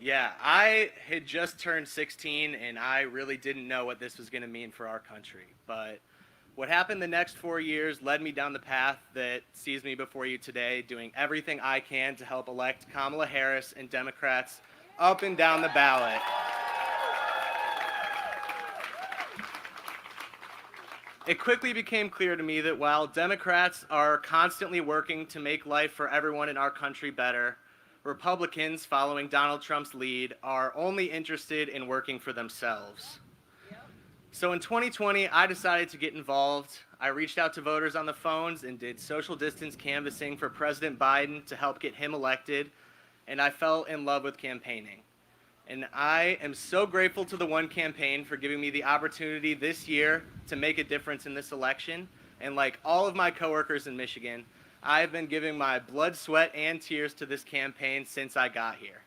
Yeah, I had just turned 16 and I really didn't know what this was going to mean for our country. But what happened the next 4 years led me down the path that sees me before you today, doing everything I can to help elect Kamala Harris and Democrats up and down the ballot. It quickly became clear to me that while Democrats are constantly working to make life for everyone in our country better, Republicans, following Donald Trump's lead, are only interested in working for themselves. So in 2020, I decided to get involved. I reached out to voters on the phones and did social distance canvassing for President Biden to help get him elected, and I fell in love with campaigning. And I am so grateful to the One Campaign for giving me the opportunity this year to make a difference in this election. And like all of my coworkers in Michigan, I've been giving my blood, sweat, and tears to this campaign since I got here.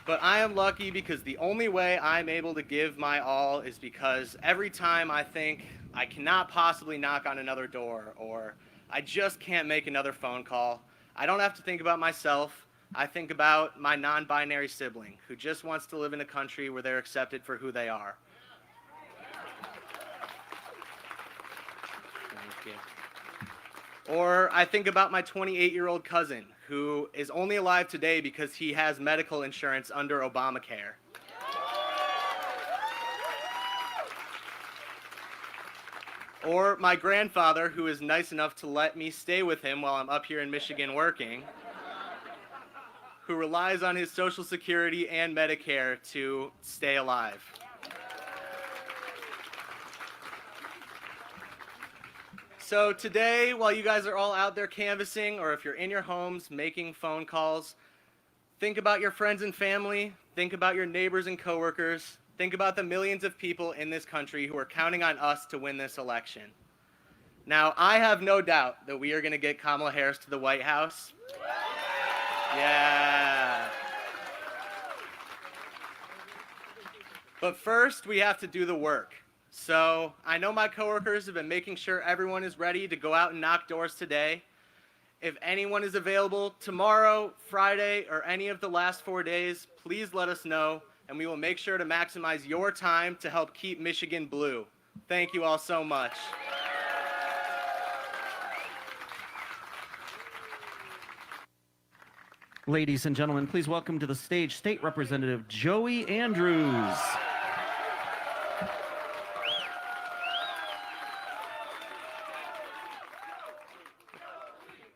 But I am lucky because the only way I'm able to give my all is because every time I think I cannot possibly knock on another door or I just can't make another phone call, I don't have to think about myself. I think about my non-binary sibling who just wants to live in a country where they're accepted for who they are. Thank you. Or I think about my 28-year-old cousin who is only alive today because he has medical insurance under Obamacare. Or my grandfather, who is nice enough to let me stay with him while I'm up here in Michigan working, who relies on his Social Security and Medicare to stay alive. So today, while you guys are all out there canvassing, or if you're in your homes making phone calls, think about your friends and family, think about your neighbors and coworkers, think about the millions of people in this country who are counting on us to win this election. Now, I have no doubt that we are going to get Kamala Harris to the White House. Yeah. But first, we have to do the work. So I know my coworkers have been making sure everyone is ready to go out and knock doors today. If anyone is available tomorrow, Friday, or any of the last 4 days, please let us know, and we will make sure to maximize your time to help keep Michigan blue. Thank you all so much. Ladies and gentlemen, please welcome to the stage State Representative Joey Andrews.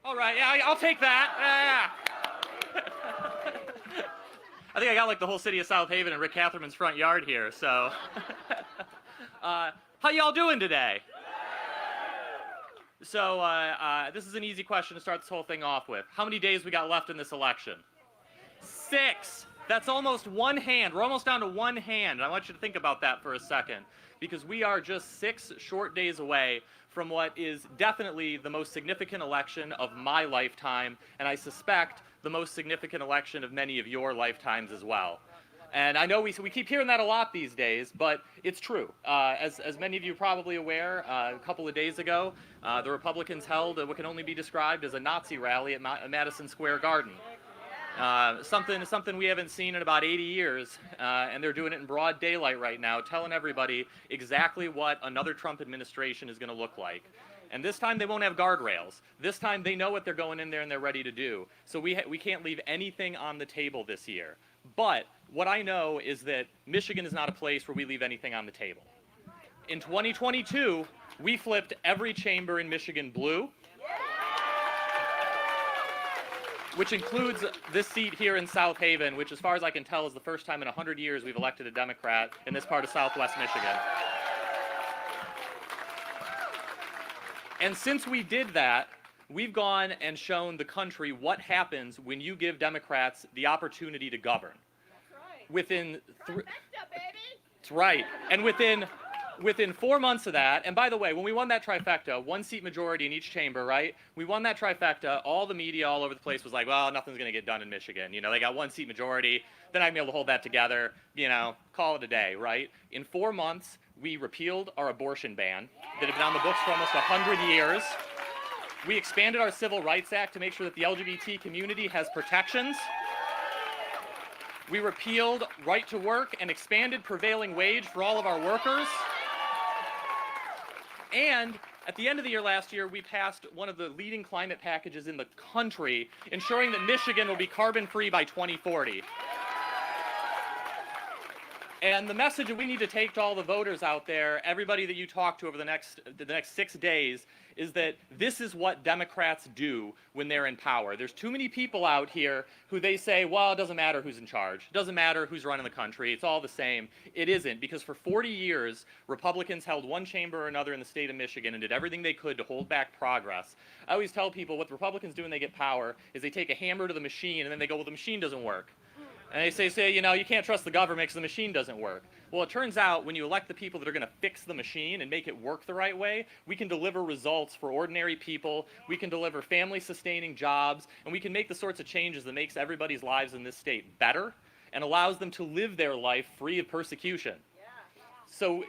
All right, yeah, I'll take that. I think I got like the whole city of South Haven and Rick Catherman's front yard here, so. How y'all doing today? So this is an easy question to start this whole thing off with. How many days we got left in this election? 6. That's almost one hand. We're almost down to one hand. And I want you to think about that for a second, because we are just 6 short days away from what is definitely the most significant election of my lifetime, and I suspect the most significant election of many of your lifetimes as well. And I know we keep hearing that a lot these days, but it's true. As many of you are probably aware, a couple of days ago, the Republicans held what can only be described as a Nazi rally at Madison Square Garden. Something we haven't seen in about 80 years, and they're doing it in broad daylight right now, telling everybody exactly what another Trump administration is going to look like. And this time they won't have guardrails. This time they know what they're going in there and they're ready to do. So we can't leave anything on the table this year. But what I know is that Michigan is not a place where we leave anything on the table. In 2022, we flipped every chamber in Michigan blue, which includes this seat here in South Haven, which as far as I can tell is the first time in 100 years we've elected a Democrat in this part of Southwest Michigan. And since we did that, we've gone and shown the country what happens when you give Democrats the opportunity to govern. That's right. That's right. And within 4 months of that, and by the way, when we won that trifecta, 1-seat majority in each chamber, right? We won that trifecta, all the media all over the place was like, well, nothing's going to get done in Michigan. You know, they got 1-seat majority, they're not going to be able to hold that together, you know, call it a day, right? In 4 months, we repealed our abortion ban that had been on the books for almost 100 years. We expanded our Civil Rights Act to make sure that the LGBT community has protections. We repealed right to work and expanded prevailing wage for all of our workers. And at the end of the year last year, we passed one of the leading climate packages in the country, ensuring that Michigan will be carbon-free by 2040. And the message that we need to take to all the voters out there, everybody that you talk to over the next 6 days, is that this is what Democrats do when they're in power. There's too many people out here who they say, well, it doesn't matter who's in charge. It doesn't matter who's running the country. It's all the same. It isn't, because for 40 years, Republicans held one chamber or another in the state of Michigan and did everything they could to hold back progress. I always tell people what the Republicans do when they get power is they take a hammer to the machine and then they go, well, the machine doesn't work. And they say, you know, you can't trust the government because the machine doesn't work. Well, it turns out when you elect the people that are going to fix the machine and make it work the right way, we can deliver results for ordinary people, we can deliver family-sustaining jobs, and we can make the sorts of changes that makes everybody's lives in this state better and allows them to live their life free of persecution. So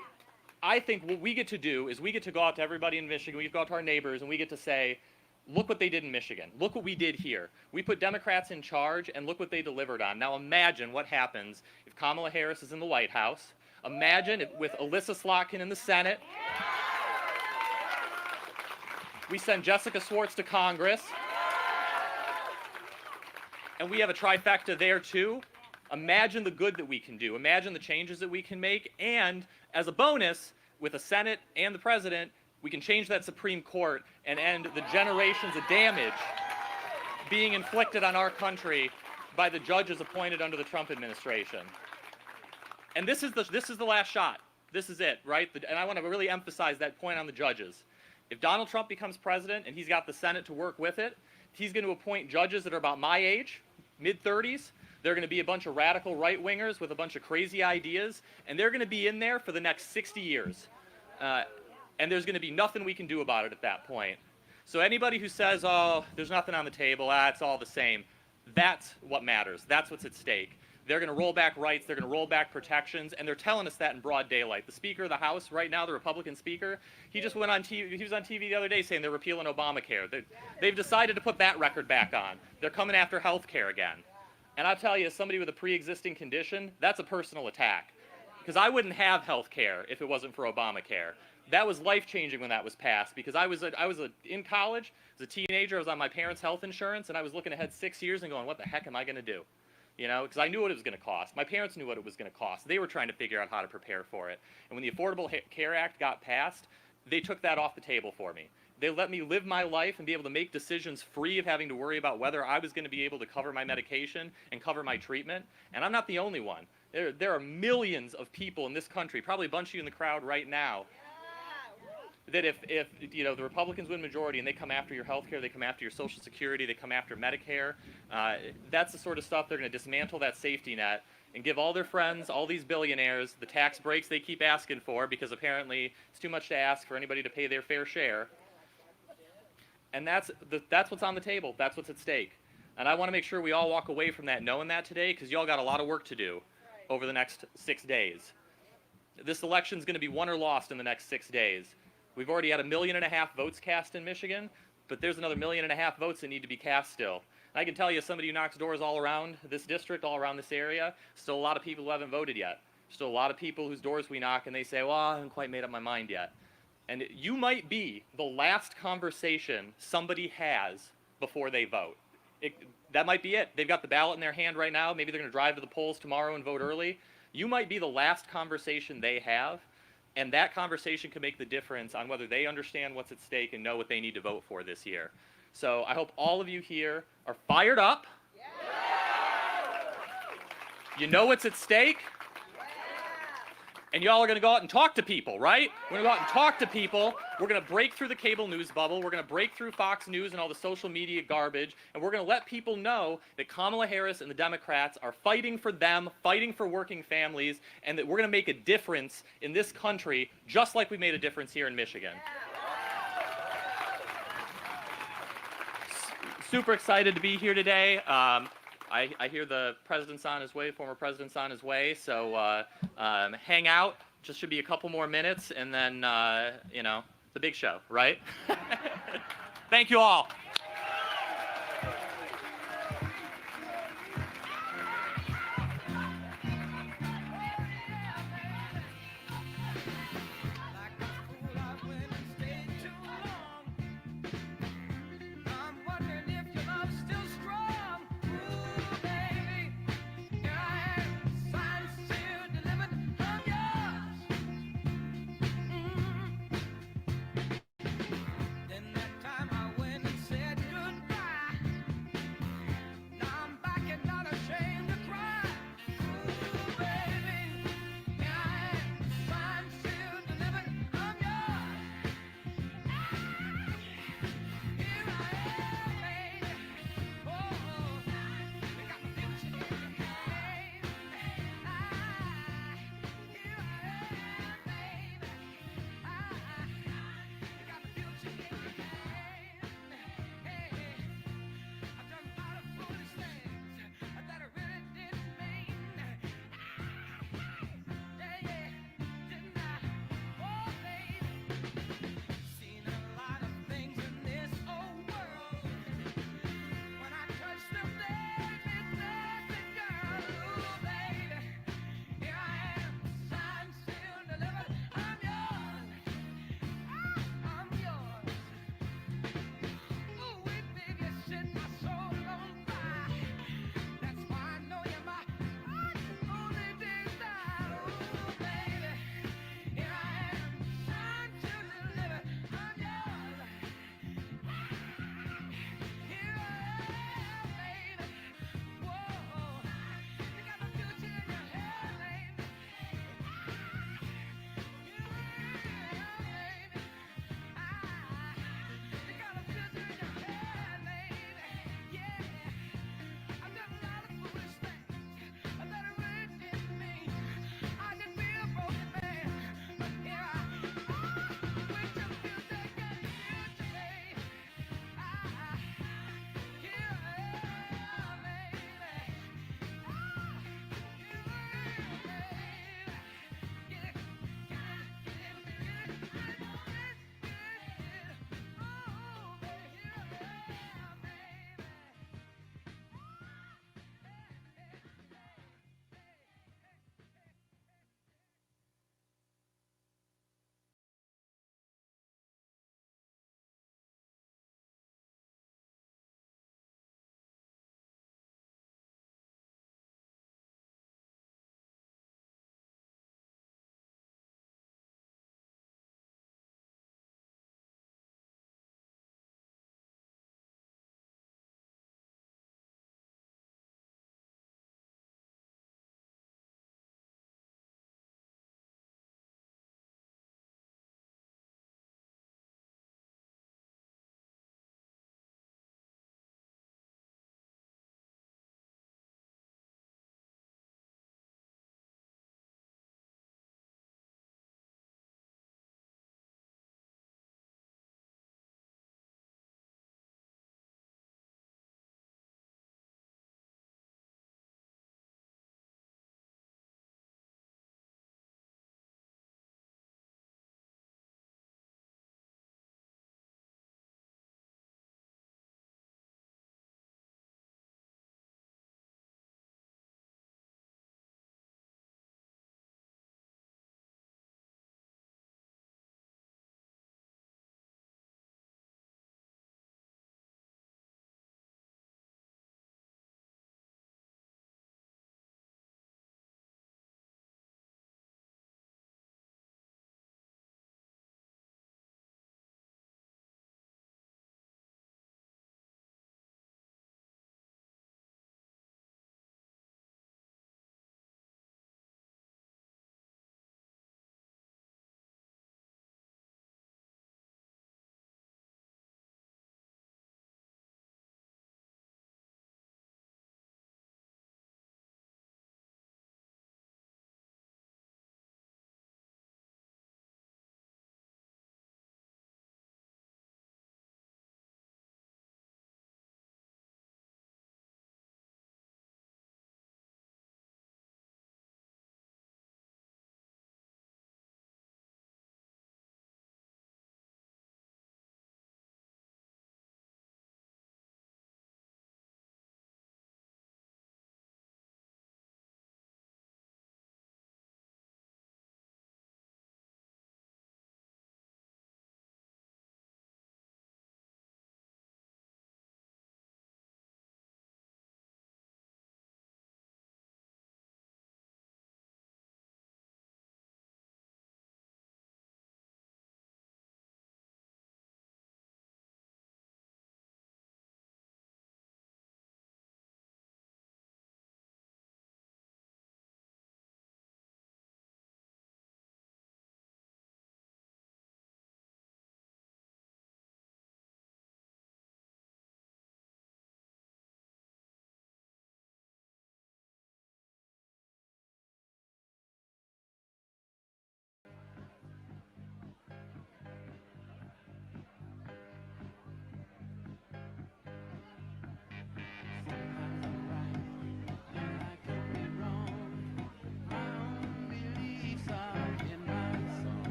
I think what we get to do is we get to go out to everybody in Michigan, we get to go out to our neighbors, and we get to say, look what they did in Michigan. Look what we did here. We put Democrats in charge, and look what they delivered on. Now imagine what happens if Kamala Harris is in the White House. Imagine if, with Alyssa Slotkin in the Senate. We send Jessica Swartz to Congress. And we have a trifecta there, too. Imagine the good that we can do. Imagine the changes that we can make. And as a bonus, with a Senate and the president, we can change that Supreme Court and end the generations of damage being inflicted on our country by the judges appointed under the Trump administration. And this is the last shot. This is it, right? And I want to really emphasize that point on the judges. If Donald Trump becomes president and he's got the Senate to work with it, he's going to appoint judges that are about my age, mid-30s. They're going to be a bunch of radical right-wingers with a bunch of crazy ideas, and they're going to be in there for the next 60 years. And there's going to be nothing we can do about it at that point. So anybody who says, oh, there's nothing on the table, it's all the same, that's what matters. That's what's at stake. They're going to roll back rights, they're going to roll back protections, and they're telling us that in broad daylight. The Speaker of the House right now, the Republican Speaker, he just went on TV, he was on TV the other day saying they're repealing Obamacare. They've decided to put that record back on. They're coming after health care again. And I'll tell you, as somebody with a pre-existing condition, that's a personal attack. Because I wouldn't have health care if it wasn't for Obamacare. That was life-changing when that was passed, because I was in college, as a teenager, I was on my parents' health insurance, and I was looking ahead 6 years and going, what the heck am I going to do? You know, because I knew what it was going to cost. My parents knew what it was going to cost. They were trying to figure out how to prepare for it. And when the Affordable Care Act got passed, they took that off the table for me. They let me live my life and be able to make decisions free of having to worry about whether I was going to be able to cover my medication and cover my treatment. And I'm not the only one. There are millions of people in this country, probably a bunch of you in the crowd right now, that if you know, the Republicans win majority and they come after your health care, they come after your Social Security, they come after Medicare, that's the sort of stuff they're going to dismantle that safety net and give all their friends, all these billionaires, the tax breaks they keep asking for, because apparently it's too much to ask for anybody to pay their fair share. And that's what's on the table. That's what's at stake. And I want to make sure we all walk away from that knowing that today, because y'all got a lot of work to do over the next 6 days. This election's going to be won or lost in the next 6 days. We've already had 1.5 million votes cast in Michigan, but there's another 1.5 million votes that need to be cast still. And I can tell you, as somebody who knocks doors all around this district, all around this area, still a lot of people who haven't voted yet. Still a lot of people whose doors we knock and they say, well, I haven't quite made up my mind yet. And you might be the last conversation somebody has before they vote. That might be it. They've got the ballot in their hand right now. Maybe they're going to drive to the polls tomorrow and vote early. You might be the last conversation they have, and that conversation can make the difference on whether they understand what's at stake and know what they need to vote for this year. So I hope all of you here are fired up. You know what's at stake. And y'all are going to go out and talk to people, right? We're going to go out and talk to people. We're going to break through the cable news bubble. We're going to break through Fox News and all the social media garbage. And we're going to let people know that Kamala Harris and the Democrats are fighting for them, fighting for working families, and that we're going to make a difference in this country just like we made a difference here in Michigan. Super excited to be here today. I hear the president's on his way, former president's on his way, so hang out. Just should be a couple more minutes, and then, you know, the big show, right? Thank you all. Then that time I went and said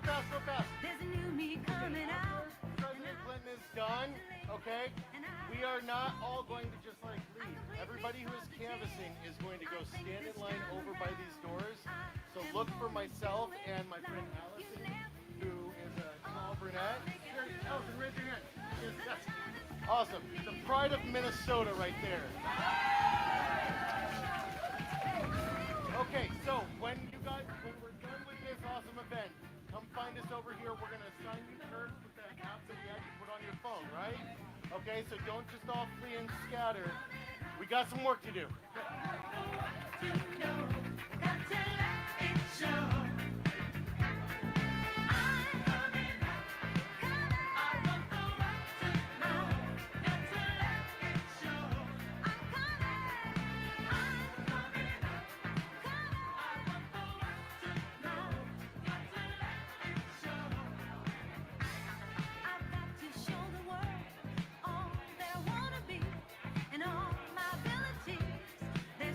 fast, real fast. There's a new me coming out. President Clinton is done, okay? We are not all going to just like leave. Everybody who is canvassing is going to go stand in line over by these doors. So look for myself and my friend Allison, who is a tall brunette. Here, Allison, raise your hand. Yes. Awesome. The pride of Minnesota right there. Okay, so when we're done with this awesome event, come find us over here. We're gonna assign you cards with that app that we had you put on your phone, right? Okay, so don't just all flee and scatter. We got some work to do. There's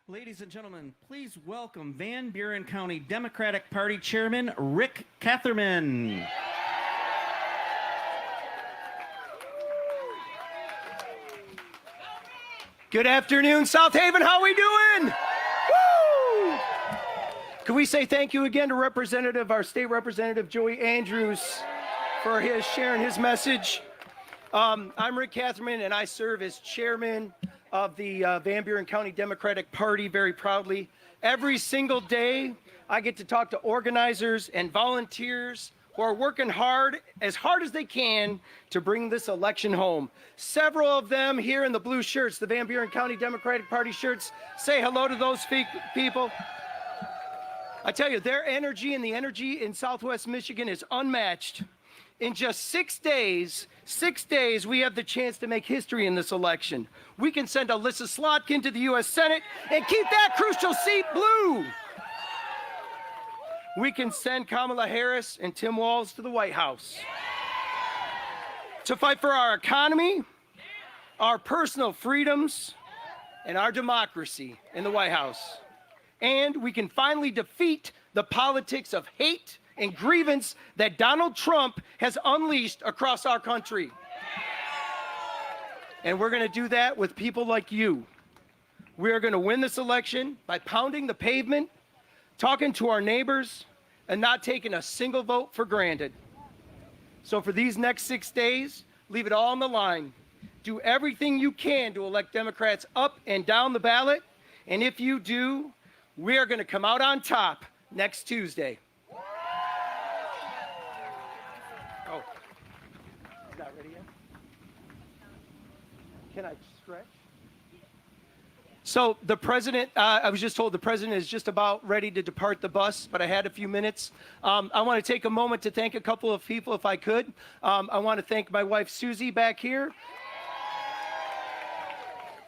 Ladies and gentlemen, please welcome Van Buren County Democratic Party Chairman Rick Catherman. Good afternoon, South Haven. How we doing? Woo! Can we say thank you again to our state representative Joey Andrews for his sharing his message. I'm Rick Catherman, and I serve as chairman of the Van Buren County Democratic Party very proudly. Every single day, I get to talk to organizers and volunteers who are working hard as they can to bring this election home. Several of them here in the blue shirts, the Van Buren County Democratic Party shirts, say hello to those people. I tell you, their energy and the energy in Southwest Michigan is unmatched. In just 6 days, we have the chance to make history in this election. We can send Alyssa Slotkin to the U.S. Senate and keep that crucial seat blue. We can send Kamala Harris and Tim Walz to the White House to fight for our economy, our personal freedoms, and our democracy in the White House. And we can finally defeat the politics of hate and grievance that Donald Trump has unleashed across our country. And we're going to do that with people like you. We are going to win this election by pounding the pavement, talking to our neighbors, and not taking a single vote for granted. So for these next 6 days, leave it all on the line. Do everything you can to elect Democrats up and down the ballot. And if you do, we are going to come out on top next Tuesday. Oh, it's not ready yet? Can I stretch? So the president, I was just told the president is just about ready to depart the bus, but I had a few minutes. I want to take a moment to thank a couple of people, if I could. I want to thank my wife, Susie, back here.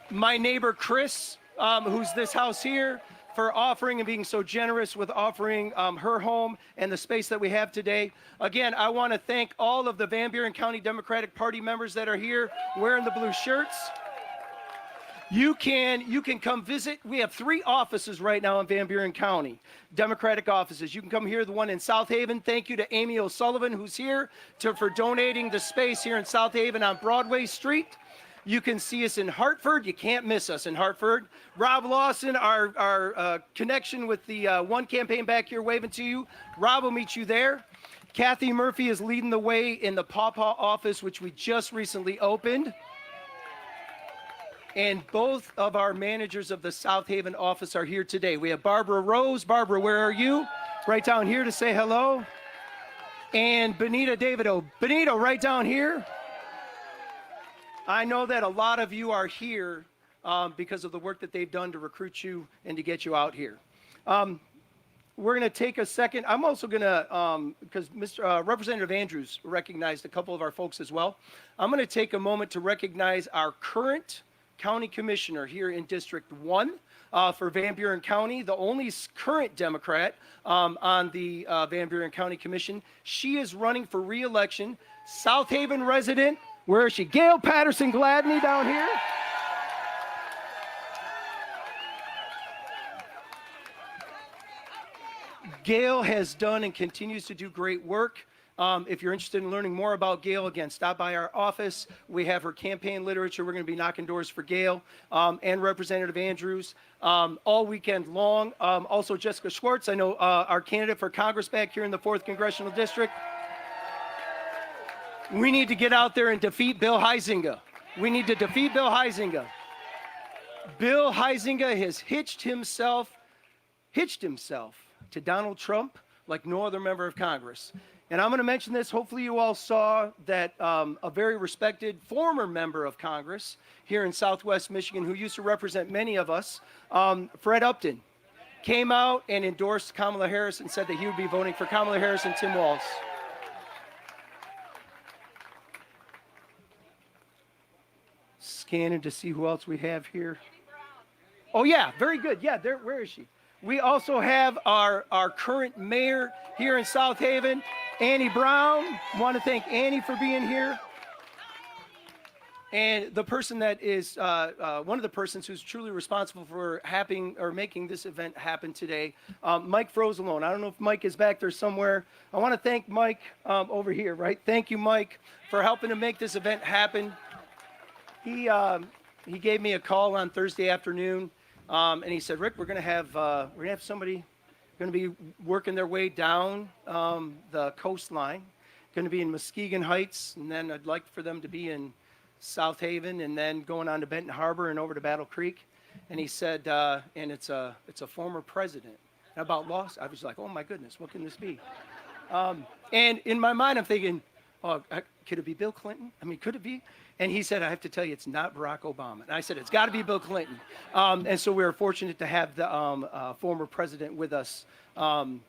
My neighbor, Chris, who's this house here, for offering and being so generous with offering her home and the space that we have today. Again, I want to thank all of the Van Buren County Democratic Party members that are here wearing the blue shirts. You can come visit. We have 3 offices right now in Van Buren County, Democratic offices. You can come here, the one in South Haven. Thank you to Amy O'Sullivan, who's here, for donating the space here in South Haven on Broadway Street. You can see us in Hartford. You can't miss us in Hartford. Rob Lawson, our connection with the One campaign back here waving to you. Rob will meet you there. Kathy Murphy is leading the way in the Pawpaw office, which we just recently opened. And both of our managers of the South Haven office are here today. We have Barbara Rose. Barbara, where are you? Right down here to say hello. And Benita Davido. Benita, right down here. I know that a lot of you are here because of the work that they've done to recruit you and to get you out here. We're going to take a second. I'm also going to, because Representative Andrews recognized a couple of our folks as well. I'm going to take a moment to recognize our current county commissioner here in District 1 for Van Buren County, the only current Democrat on the Van Buren County Commission. She is running for re-election. South Haven resident, where is she? Gail Patterson Gladney down here. Gail has done and continues to do great work. If you're interested in learning more about Gail, again, stop by our office. We have her campaign literature. We're going to be knocking doors for Gail and Representative Andrews all weekend long. Also, Jessica Schwartz, I know our candidate for Congress back here in the 4th Congressional District. We need to get out there and defeat Bill Huizenga. We need to defeat Bill Huizenga. Bill Huizenga has hitched himself to Donald Trump like no other member of Congress. And I'm going to mention this. Hopefully you all saw that a very respected former member of Congress here in Southwest Michigan who used to represent many of us, Fred Upton, came out and endorsed Kamala Harris and said that he would be voting for Kamala Harris and Tim Walz. Scanning to see who else we have here. Oh, yeah, very good. Yeah, there. Where is she? We also have our current mayor here in South Haven, Annie Brown. Want to thank Annie for being here. And the person that is one of the persons who's truly responsible for making this event happen today, Mike Frozelone. I don't know if Mike is back there somewhere. I want to thank Mike over here, right? Thank you, Mike, for helping to make this event happen. He gave me a call on Thursday afternoon, and he said, Rick, we're gonna have somebody going to be working their way down the coastline, going to be in Muskegon Heights, and then I'd like for them to be in South Haven, and then going on to Benton Harbor and over to Battle Creek. And he said, and it's a former president. And about loss, I was like, oh my goodness, what can this be? And in my mind, I'm thinking, oh, could it be Bill Clinton? I mean, could it be? And he said, I have to tell you, it's not Barack Obama. And I said, it's got to be Bill Clinton. And so we were fortunate to have the former president with us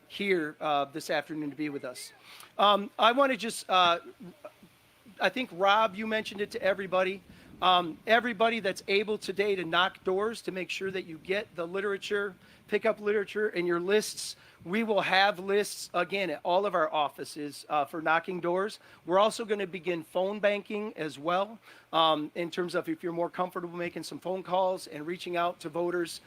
here this afternoon to be with us. I want to just, I think, Rob, you mentioned it to everybody. Everybody that's able today to knock doors to make sure that you get the literature, pick up literature in your lists. We will have lists, again, at all of our offices for knocking doors. We're also going to begin phone banking as well, in terms of if you're more comfortable making some phone calls and reaching out to voters.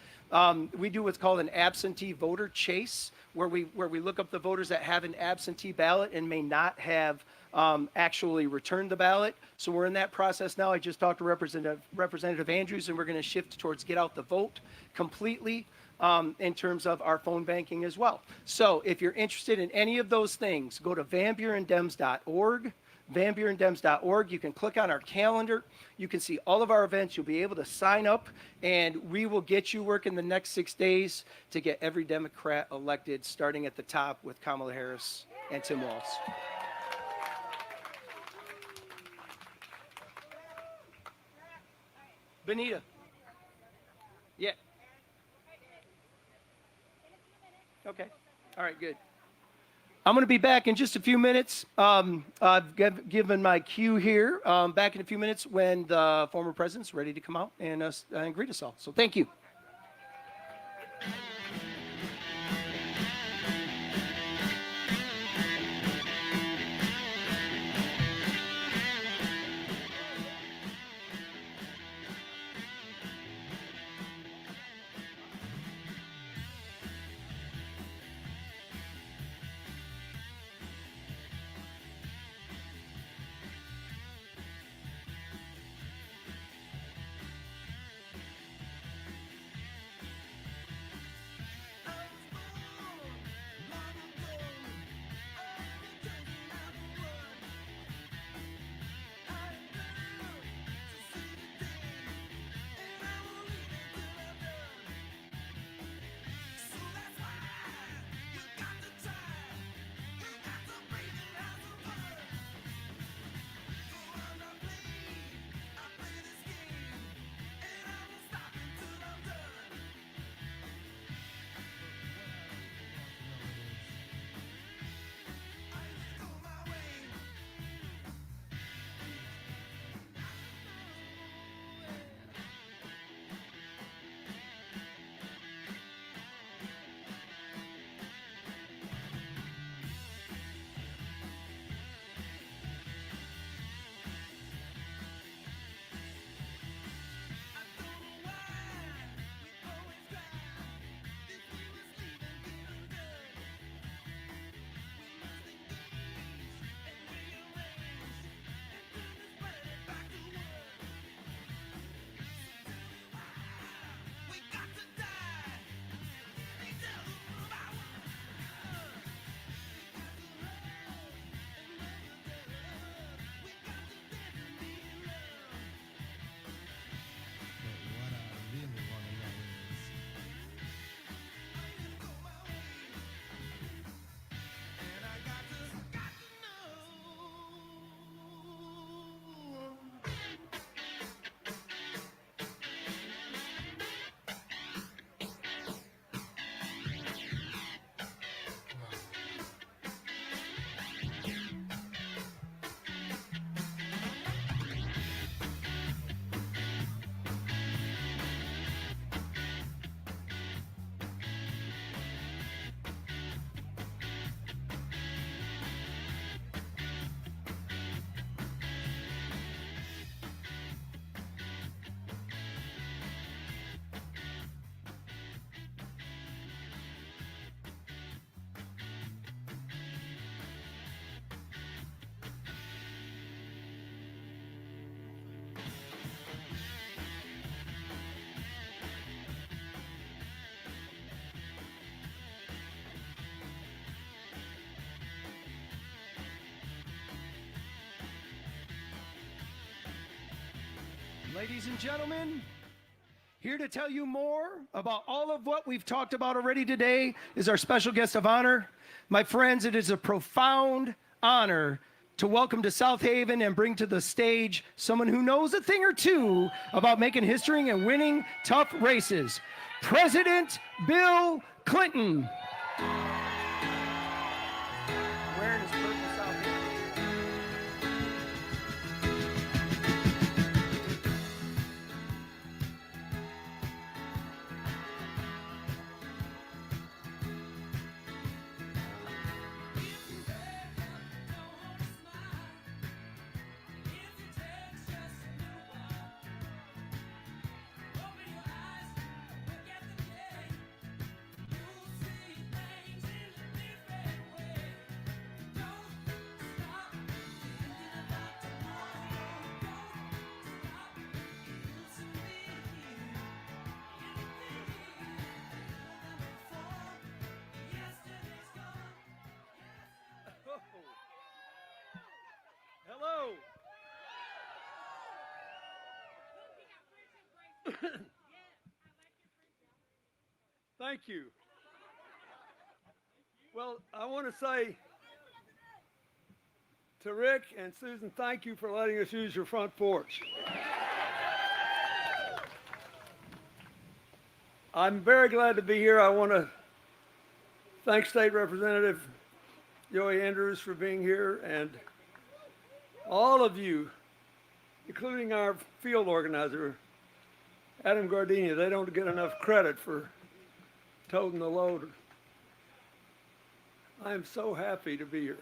We do what's called an absentee voter chase, where we look up the voters that have an absentee ballot and may not have actually returned the ballot. So we're in that process now. I just talked to Representative Andrews, and we're going to shift towards get out the vote completely. In terms of our phone banking as well. So if you're interested in any of those things, go to vanburendems.org, vanburendems.org. You can click on our calendar. You can see all of our events. You'll be able to sign up, and we will get you working the next 6 days to get every Democrat elected, starting at the top with Kamala Harris and Tim Walz. Benita. Yeah. Okay. All right, good. I'm going to be back in just a few minutes. I've given my cue here. Back in a few minutes when the former president's ready to come out and greet us all. So thank you. Ladies and gentlemen, here to tell you more about all of what we've talked about already today is our special guest of honor. My friends, it is a profound honor to welcome to South Haven and bring to the stage someone who knows a thing or two about making history and winning tough races. President Bill Clinton. Wearing his purple South Haven. Hello. Thank you. Well, I want to say to Rick and Susan, thank you for letting us use your front porch. I'm very glad to be here. I want to thank State Representative Joey Andrews for being here, and all of you, including our field organizer, Adam Gardenia. They don't get enough credit for toting the load. I am so happy to be here.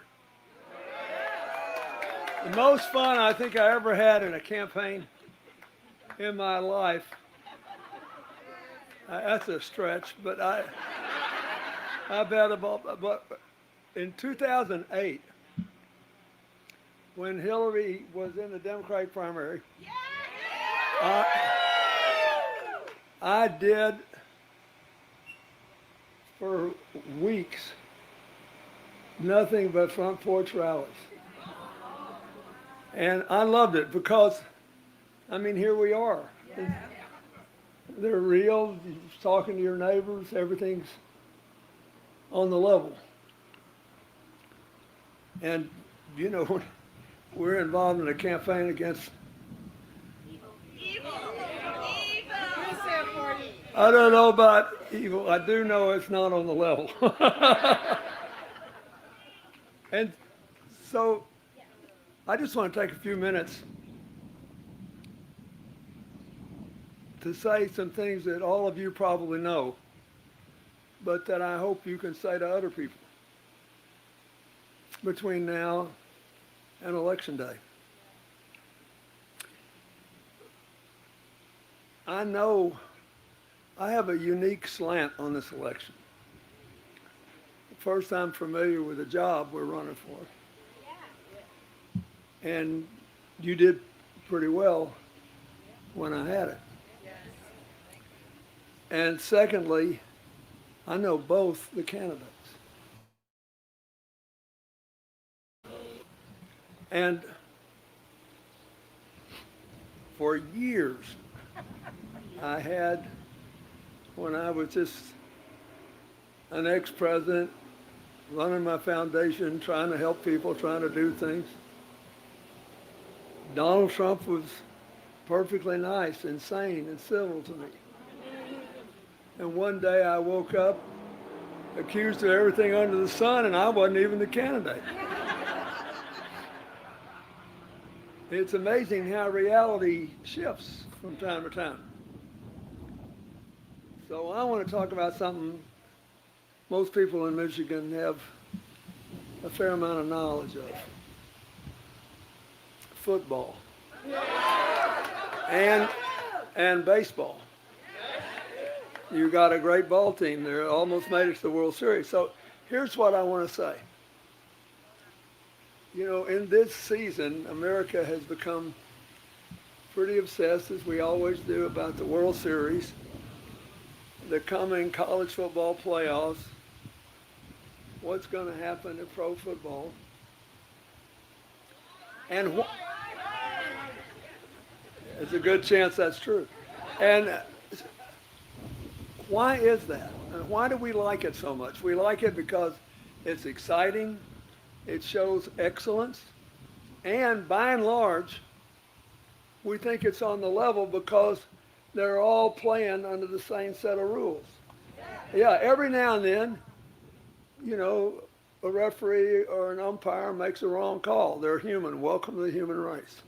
The most fun I think I ever had in a campaign in my life. That's a stretch, but I bet about, but in 2008, when Hillary was in the Democratic primary, I did for weeks nothing but front porch rallies. And I loved it because, I mean, here we are. They're real, you're talking to your neighbors, everything's on the level. And, you know, we're involved in a campaign against I don't know about evil. I do know it's not on the level. And so I just want to take a few minutes to say some things that all of you probably know, but that I hope you can say to other people between now and Election Day. I know I have a unique slant on this election. First, I'm familiar with the job we're running for. And you did pretty well when I had it. And secondly, I know both the candidates. And for years, I had, when I was just an ex-president, running my foundation, trying to help people, trying to do things, Donald Trump was perfectly nice and sane and civil to me. And one day I woke up accused of everything under the sun, and I wasn't even the candidate. It's amazing how reality shifts from time to time. So I want to talk about something most people in Michigan have a fair amount of knowledge of. Football. And baseball. You got a great ball team there, almost made it to the World Series. So here's what I want to say. You know, in this season, America has become pretty obsessed, as we always do, about the World Series, the coming college football playoffs, what's going to happen to pro football. And There's a good chance that's true. And why is that? And why do we like it so much? We like it because it's exciting, it shows excellence, and by and large, we think it's on the level because they're all playing under the same set of rules. Yeah, every now and then, you know, a referee or an umpire makes a wrong call. They're human. Welcome to the human race.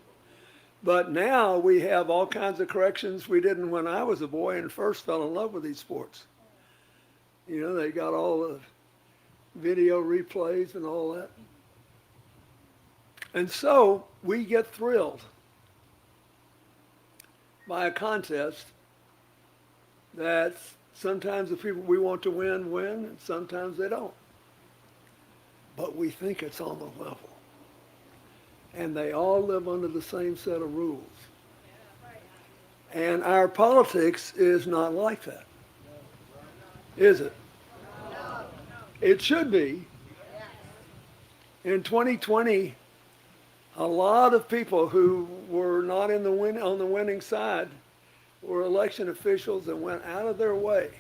But now we have all kinds of corrections we didn't when I was a boy and first fell in love with these sports. You know, they got all the video replays and all that. And so we get thrilled by a contest that sometimes the people we want to win, and sometimes they don't. But we think it's on the level. And they all live under the same set of rules. And our politics is not like that. Is it? It should be. In 2020, a lot of people who were not on the winning side were election officials that went out of their way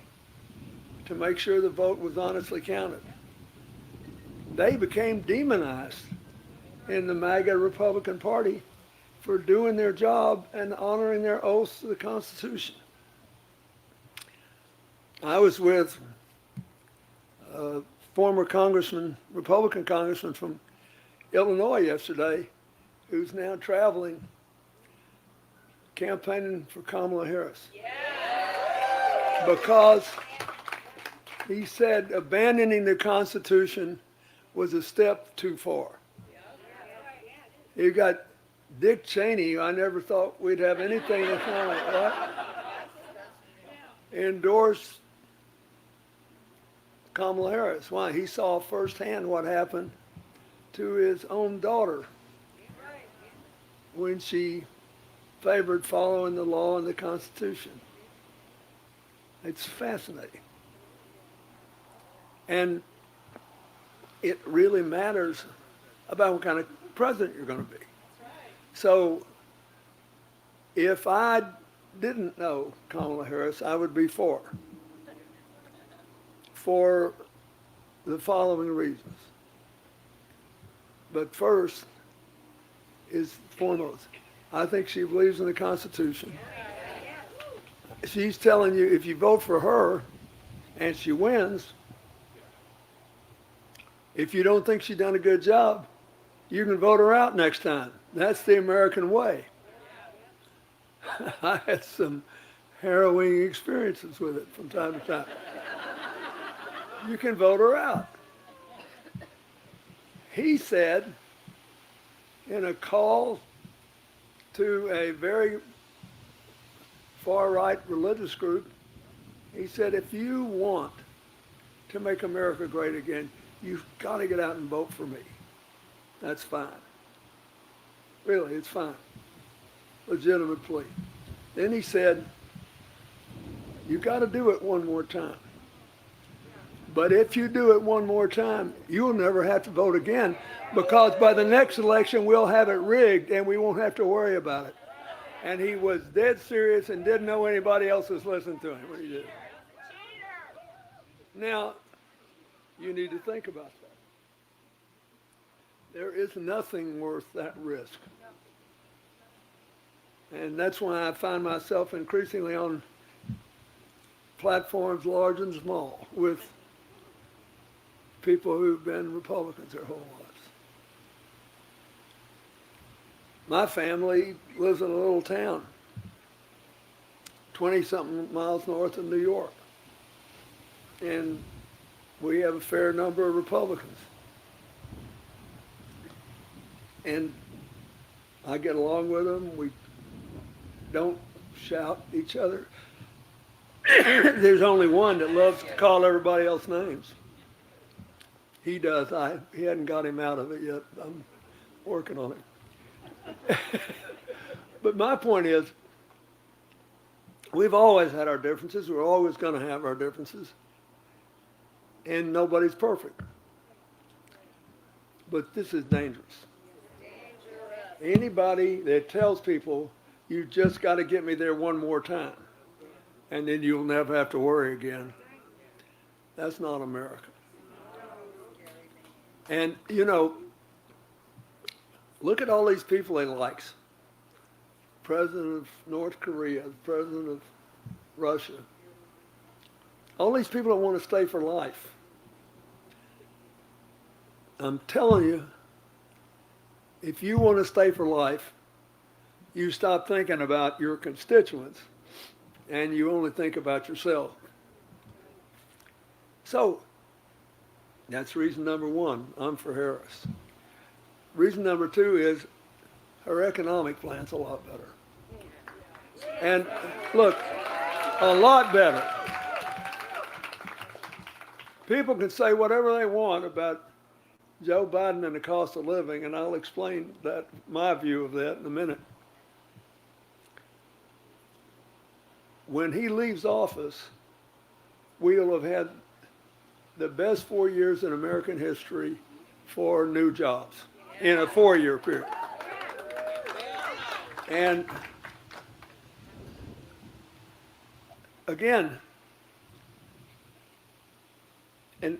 to make sure the vote was honestly counted. They became demonized in the MAGA Republican Party for doing their job and honoring their oaths to the Constitution. I was with a former congressman, Republican congressman from Illinois yesterday, who's now traveling, campaigning for Kamala Harris. Yeah. Because he said abandoning the Constitution was a step too far. You got Dick Cheney, I never thought we'd have anything to sound like that, endorse Kamala Harris. Why? He saw firsthand what happened to his own daughter when she favored following the law and the Constitution. It's fascinating. And it really matters about what kind of president you're going to be. So if I didn't know Kamala Harris, I would be for the following reasons. But first is foremost, I think she believes in the Constitution. She's telling you if you vote for her and she wins, if you don't think she's done a good job, you can vote her out next time. That's the American way. I had some harrowing experiences with it from time to time. You can vote her out. He said in a call to a very far-right religious group, he said, if you want to make America great again, you've got to get out and vote for me. That's fine. Really, it's fine. Legitimate plea. Then he said, you got to do it one more time. But if you do it one more time, you'll never have to vote again because by the next election, we'll have it rigged and we won't have to worry about it. And he was dead serious and didn't know anybody else was listening to him when he did it. Now, you need to think about that. There is nothing worth that risk. And that's why I find myself increasingly on platforms large and small with people who've been Republicans their whole lives. My family lives in a little town, 20-something miles north of New York. And we have a fair number of Republicans. And I get along with them. We don't shout at each other. There's only one that loves to call everybody else names. He does. He hadn't got him out of it yet. I'm working on it. But my point is, we've always had our differences. We're always going to have our differences. And nobody's perfect. But this is dangerous. Anybody that tells people You just got to get me there one more time, and then you'll never have to worry again. That's not America. And, you know, look at all these people he likes. President of North Korea, President of Russia. All these people don't want to stay for life. I'm telling you, if you want to stay for life, you stop thinking about your constituents and you only think about yourself. So, that's reason number one. I'm for Harris. Reason number two is her economic plan's a lot better. And look, a lot better. People can say whatever they want about Joe Biden and the cost of living, and I'll explain that, my view of that in a minute. When he leaves office, we'll have had the best 4 years in American history for new jobs in a 4-year period. And again, and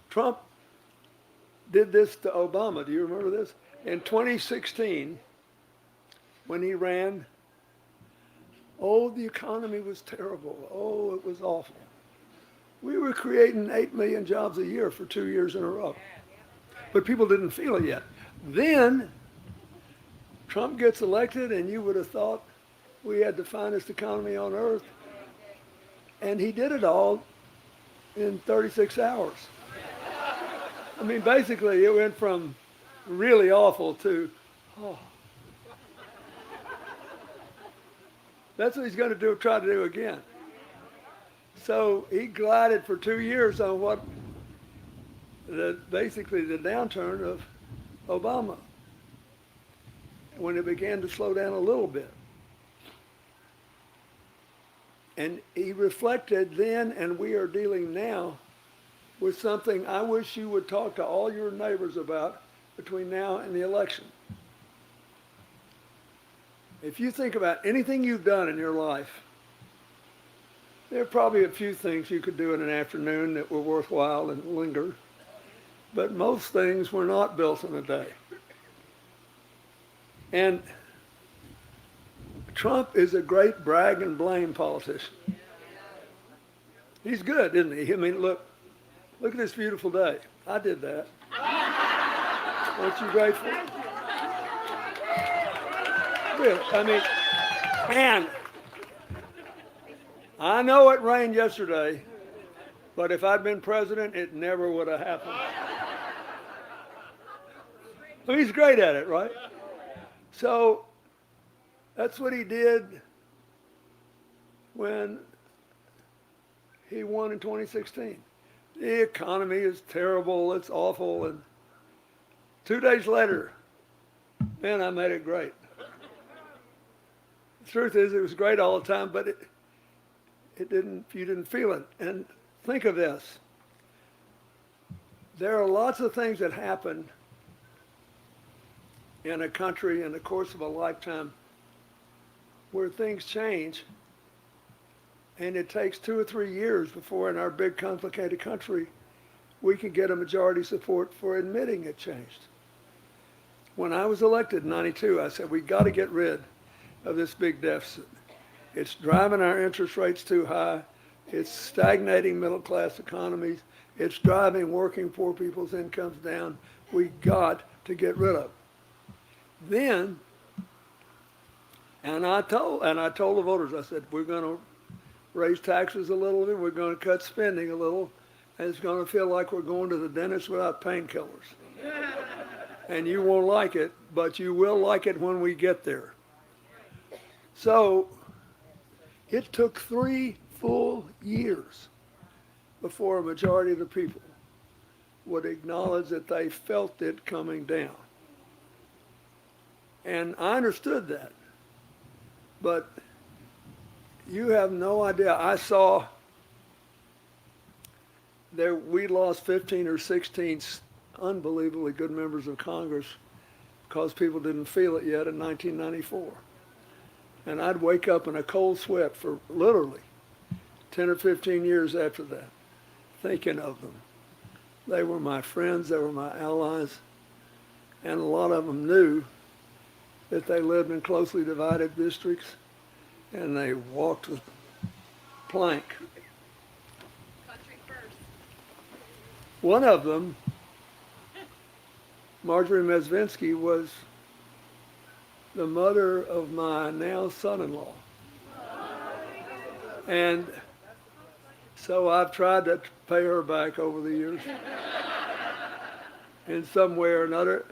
Trump did this to Obama. Do you remember this? In 2016, when he ran, oh, the economy was terrible. Oh, it was awful. We were creating 8 million jobs a year for 2 years in a row. But people didn't feel it yet. Then Trump gets elected, and you would have thought we had the finest economy on earth. And he did it all in 36 hours. I mean, basically, it went from really awful to, oh. That's what he's going to do, try to do again. So he glided for 2 years on what, basically the downturn of Obama, when it began to slow down a little bit. And he reflected then, and we are dealing now with something I wish you would talk to all your neighbors about between now and the election. If you think about anything you've done in your life, there are probably a few things you could do in an afternoon that were worthwhile and linger, but most things were not built in a day. And Trump is a great brag and blame politician. He's good, isn't he? I mean, look at this beautiful day. I did that. Aren't you grateful? Really, I mean, and I know it rained yesterday, but if I'd been president, it never would have happened. Well, he's great at it, right? So that's what he did when he won in 2016. The economy is terrible, it's awful, and 2 days later, man, I made it great. The truth is, it was great all the time, but you didn't feel it. And think of this. There are lots of things that happen in a country in the course of a lifetime where things change, and it takes 2 or 3 years before in our big complicated country we can get a majority support for admitting it changed. When I was elected in 92, I said, we got to get rid of this big deficit. It's driving our interest rates too high. It's stagnating middle class economies. It's driving working poor people's incomes down. We got to get rid of it. Then, and I told the voters, I said, we're going to raise taxes a little bit, we're going to cut spending a little, and it's going to feel like we're going to the dentist without painkillers. And you won't like it, but you will like it when we get there. So it took 3 full years before a majority of the people would acknowledge that they felt it coming down. And I understood that. But you have no idea. I saw there we lost 15 or 16 unbelievably good members of Congress because people didn't feel it yet in 1994. And I'd wake up in a cold sweat for literally 10 or 15 years after that, thinking of them. They were my friends, they were my allies, and a lot of them knew that they lived in closely divided districts, and they walked the plank. Country first. One of them, Marjorie Mezvinsky, was the mother of my now son-in-law. And so I've tried to pay her back over the years in some way or another.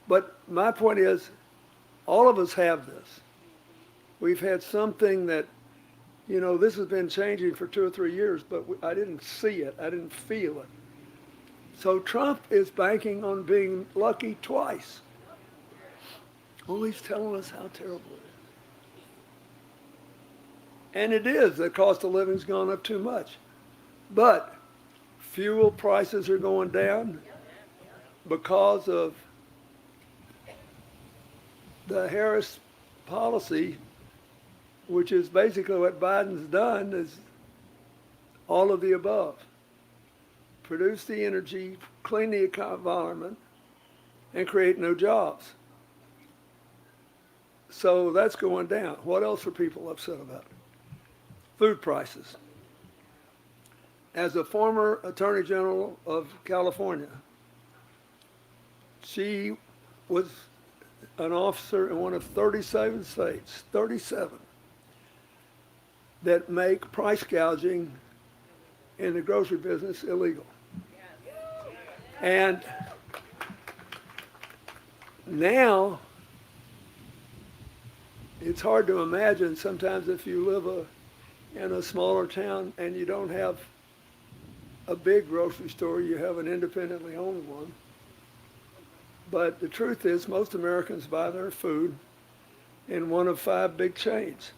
But my point is, all of us have this. We've had something that, you know, this has been changing for 2 or 3 years, but I didn't see it. I didn't feel it. So Trump is banking on being lucky twice. Well, he's telling us how terrible it is. And it is. The cost of living's gone up too much. But fuel prices are going down because of the Harris policy, which is basically what Biden's done, is all of the above. Produce the energy, clean the environment, and create no jobs. So that's going down. What else are people upset about? Food prices. As a former Attorney General of California, she was an officer in one of 37 states, 37, that make price gouging in the grocery business illegal. And now, it's hard to imagine sometimes if you live in a smaller town and you don't have a big grocery store, you have an independently owned one. But the truth is, most Americans buy their food in one of 5 big chains,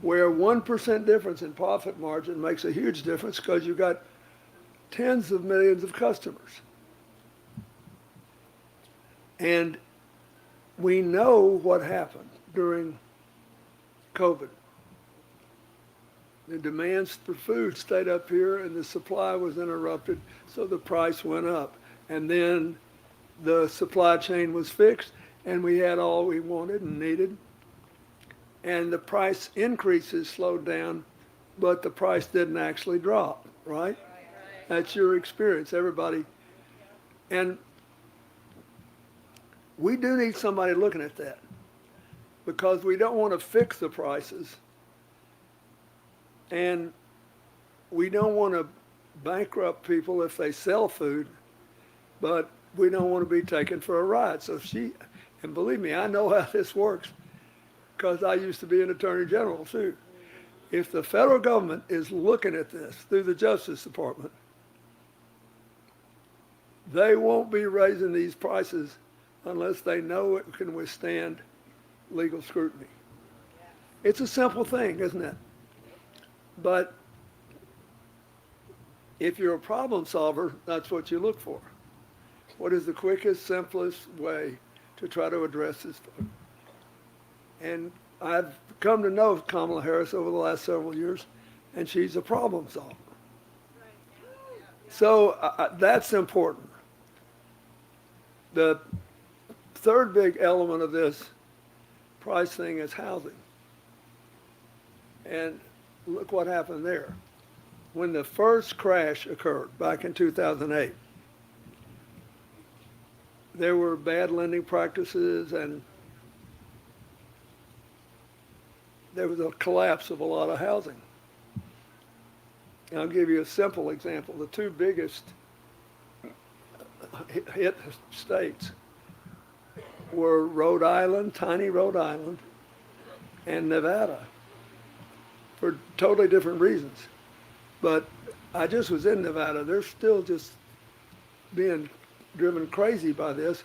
where 1% difference in profit margin makes a huge difference because you've got tens of millions of customers. And we know what happened during COVID. The demands for food stayed up here and the supply was interrupted, so the price went up. And then the supply chain was fixed and we had all we wanted and needed. And the price increases slowed down, but the price didn't actually drop, right? That's your experience, everybody. And we do need somebody looking at that because we don't want to fix the prices and we don't want to bankrupt people if they sell food, but we don't want to be taken for a ride. So and believe me, I know how this works because I used to be an attorney general too. If the federal government is looking at this through the Justice Department, they won't be raising these prices unless they know it can withstand legal scrutiny. It's a simple thing, isn't it? But if you're a problem solver, that's what you look for. What is the quickest, simplest way to try to address this? And I've come to know Kamala Harris over the last several years, and she's a problem solver. So that's important. The third big element of this price thing is housing. And look what happened there. When the first crash occurred back in 2008, there were bad lending practices and there was a collapse of a lot of housing. And I'll give you a simple example. The 2 biggest hit states were Rhode Island, tiny Rhode Island, and Nevada for totally different reasons. But I just was in Nevada. They're still just being driven crazy by this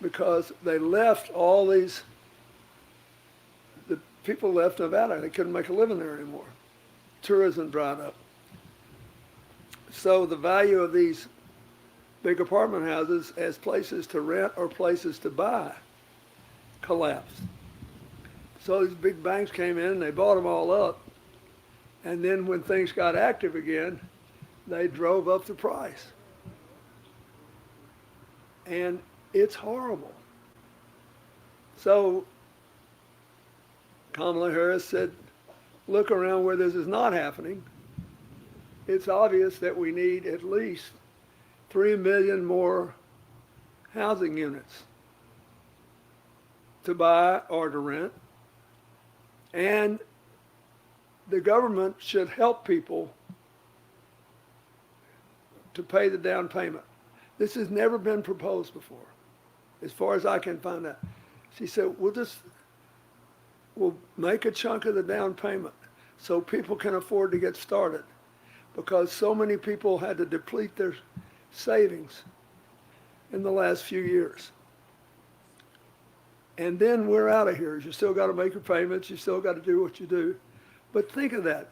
because they left all these, the people left Nevada. They couldn't make a living there anymore. Tourism dried up. So the value of these big apartment houses as places to rent or places to buy collapsed. So these big banks came in and they bought them all up. And then when things got active again, they drove up the price. And it's horrible. So Kamala Harris said, look around where this is not happening. It's obvious that we need at least 3 million more housing units to buy or to rent. And the government should help people to pay the down payment. This has never been proposed before, as far as I can find out. She said, we'll make a chunk of the down payment so people can afford to get started, because so many people had to deplete their savings in the last few years. And then we're out of here. You still got to make your payments. You still got to do what you do. But think of that.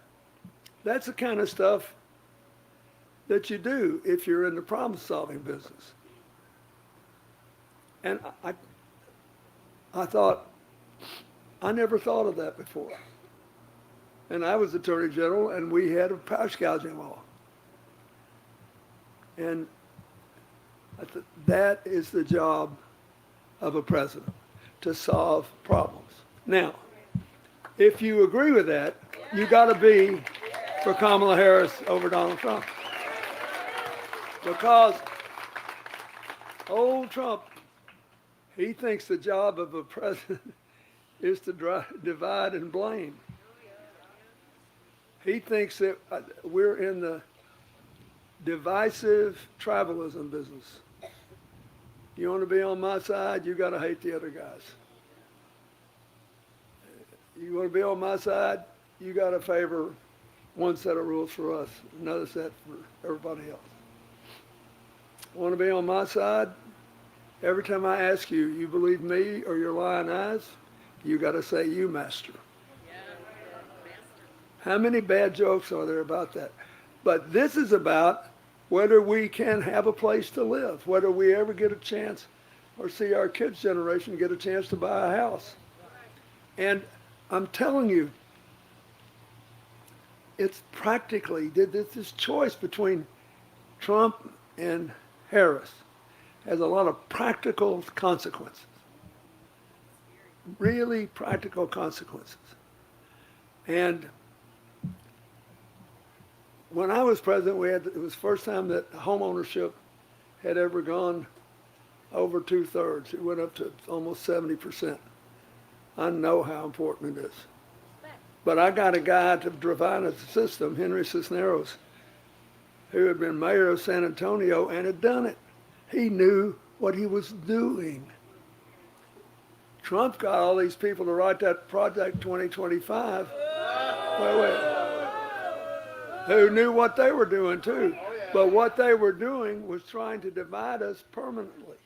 That's the kind of stuff that you do if you're in the problem-solving business. And I thought, I never thought of that before. And I was Attorney General, and we had a price gouging law. And that is the job of a president, to solve problems. Now, if you agree with that, you got to be for Kamala Harris over Donald Trump. Because old Trump, he thinks the job of a president is to divide and blame. He thinks that we're in the divisive tribalism business. You want to be on my side, you got to hate the other guys. You want to be on my side, you got to favor one set of rules for us, another set for everybody else. Want to be on my side? Every time I ask you, you believe me or your lying eyes? You got to say, you, master. How many bad jokes are there about that? But this is about whether we can have a place to live, whether we ever get a chance or see our kids' generation get a chance to buy a house. And I'm telling you, it's practically, this choice between Trump and Harris has a lot of practical consequences, really practical consequences. And when I was president, it was the first time that home ownership had ever gone over 2/3. It went up to almost 70%. I know how important it is. But I got a guy to divide the system, Henry Cisneros, who had been mayor of San Antonio and had done it. He knew what he was doing. Trump got all these people to write that Project 2025. Who knew what they were doing too. But what they were doing was trying to divide us permanently.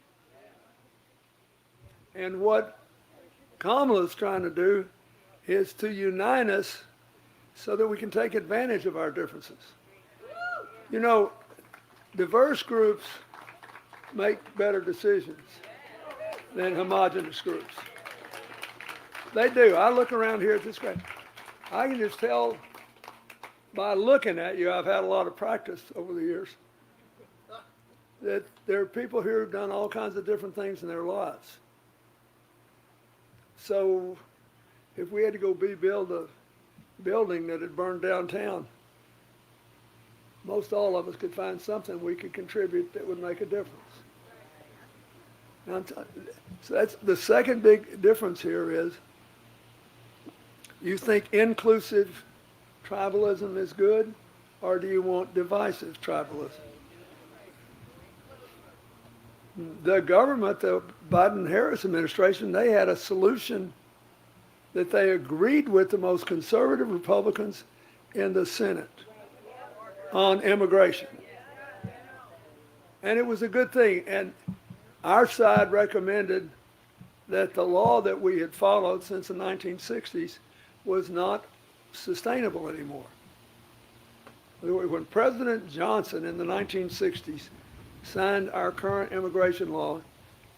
And what Kamala's trying to do is to unite us so that we can take advantage of our differences. You know, diverse groups make better decisions than homogeneous groups. They do. I look around here at this guy. I can just tell by looking at you, I've had a lot of practice over the years, that there are people here who've done all kinds of different things in their lives. So if we had to go rebuild a building that had burned downtown, most all of us could find something we could contribute that would make a difference. So that's the second big difference here is you think inclusive tribalism is good, or do you want divisive tribalism? The government, the Biden-Harris administration, they had a solution that they agreed with the most conservative Republicans in the Senate on immigration. And it was a good thing. And our side recommended that the law that we had followed since the 1960s was not sustainable anymore. When President Johnson in the 1960s signed our current immigration law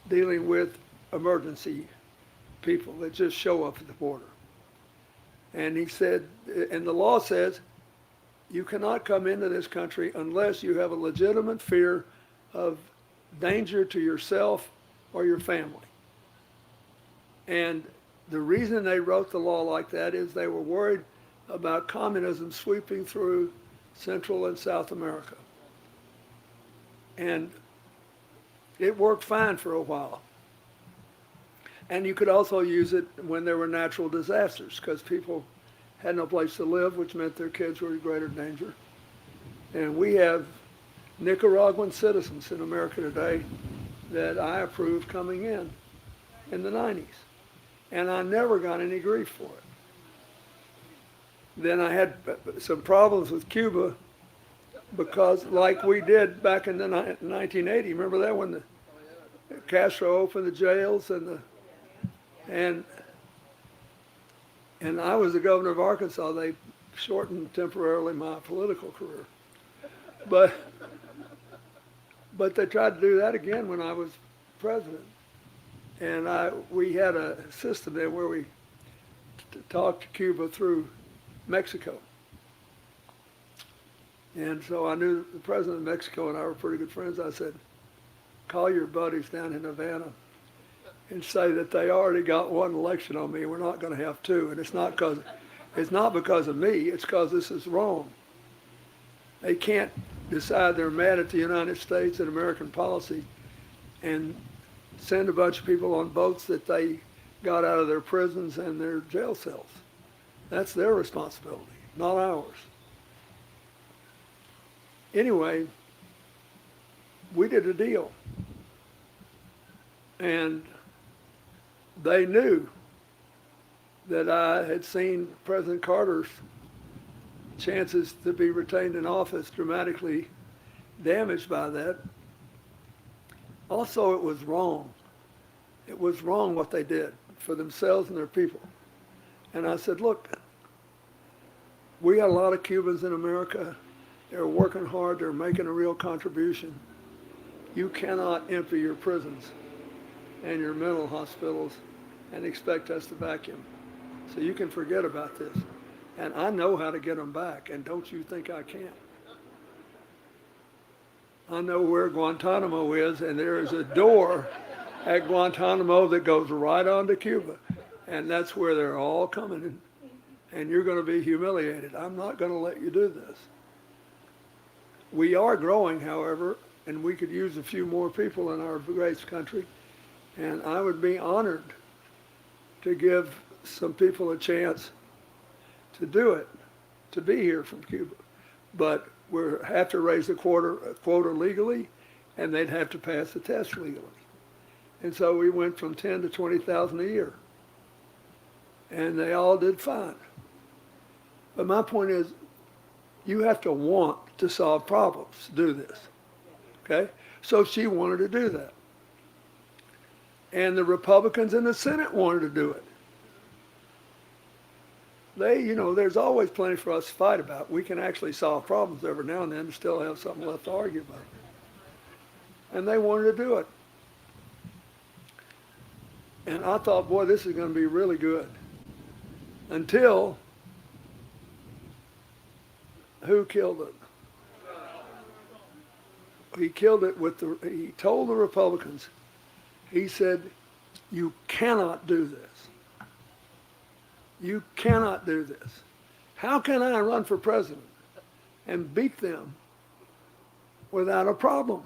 dealing with emergency people that just show up at the border, And he said, and the law says, you cannot come into this country unless you have a legitimate fear of danger to yourself or your family. And the reason they wrote the law like that is they were worried about communism sweeping through Central and South America. And it worked fine for a while. And you could also use it when there were natural disasters, because people had no place to live, which meant their kids were in greater danger. And we have Nicaraguan citizens in America today that I approved coming in the 90s. And I never got any grief for it. Then I had some problems with Cuba because, like we did back in the 1980, remember that when the Castro opened the jails and I was the governor of Arkansas. They shortened temporarily my political career, but they tried to do that again when I was president. And we had a system there where we talked to Cuba through Mexico. And so I knew the president of Mexico and I were pretty good friends. I said, call your buddies down in Havana and say that they already got one election on me. We're not going to have two. And it's not because of me. It's because this is wrong. They can't decide they're mad at the United States and American policy and send a bunch of people on boats that they got out of their prisons and their jail cells. That's their responsibility, not ours. Anyway, we did a deal. And they knew that I had seen President Carter's chances to be retained in office dramatically damaged by that. Also, it was wrong. It was wrong what they did for themselves and their people. And I said, look, we got a lot of Cubans in America. They're working hard. They're making a real contribution. You cannot empty your prisons and your mental hospitals and expect us to vacuum. So you can forget about this. And I know how to get them back, and don't you think I can't. I know where Guantanamo is, and there is a door at Guantanamo that goes right onto Cuba. And that's where they're all coming in. And you're going to be humiliated. I'm not going to let you do this. We are growing, however, and we could use a few more people in our great country. And I would be honored to give some people a chance to do it, to be here from Cuba. But we have to raise the quota legally, and they'd have to pass the test legally. And so we went from 10 to 20,000 a year. And they all did fine. But my point is, you have to want to solve problems to do this, okay? So she wanted to do that. And the Republicans in the Senate wanted to do it. There's always plenty for us to fight about. We can actually solve problems every now and then and still have something left to argue about. And they wanted to do it. And I thought, boy, this is going to be really good. Until, who killed it? He killed it he told the Republicans, he said, you cannot do this. You cannot do this. How can I run for president and beat them without a problem?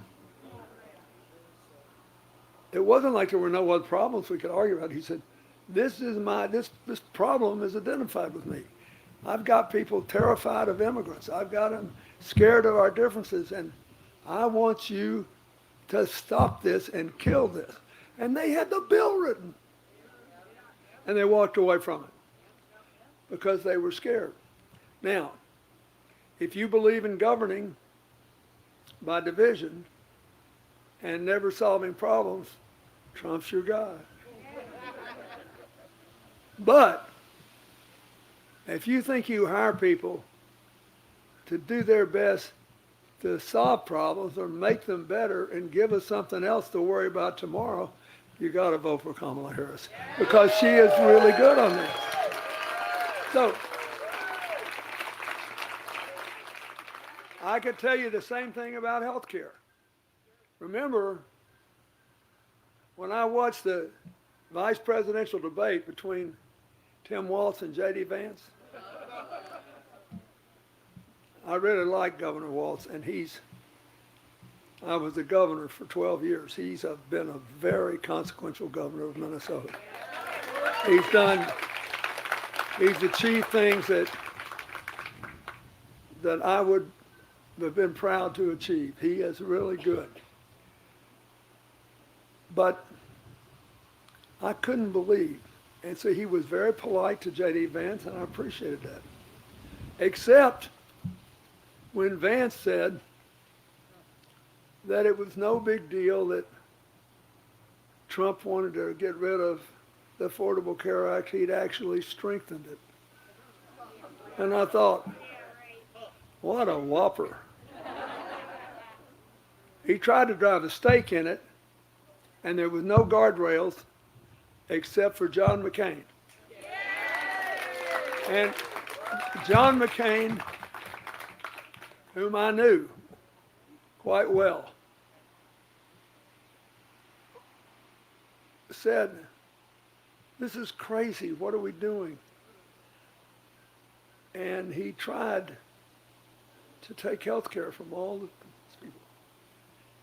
It wasn't like there were no other problems we could argue about. He said, this problem is identified with me. I've got people terrified of immigrants. I've got them scared of our differences, and I want you to stop this and kill this. And they had the bill written. And they walked away from it because they were scared. Now, if you believe in governing by division and never solving problems, Trump's your guy. But if you think you hire people to do their best to solve problems or make them better and give us something else to worry about tomorrow, you got to vote for Kamala Harris because she is really good on this. So I could tell you the same thing about health care. Remember, when I watched the vice presidential debate between Tim Walz and J.D. Vance, I really like Governor Walz, and I was the governor for 12 years. He's been a very consequential governor of Minnesota. He's achieved things that I would have been proud to achieve. He is really good. But I couldn't believe, and so he was very polite to J.D. Vance, and I appreciated that. Except when Vance said that it was no big deal that Trump wanted to get rid of the Affordable Care Act, he'd actually strengthened it. And I thought, what a whopper. He tried to drive a stake in it, and there was no guardrails except for John McCain. And John McCain, whom I knew quite well, said, "This is crazy, what are we doing?" And he tried to take health care from all the people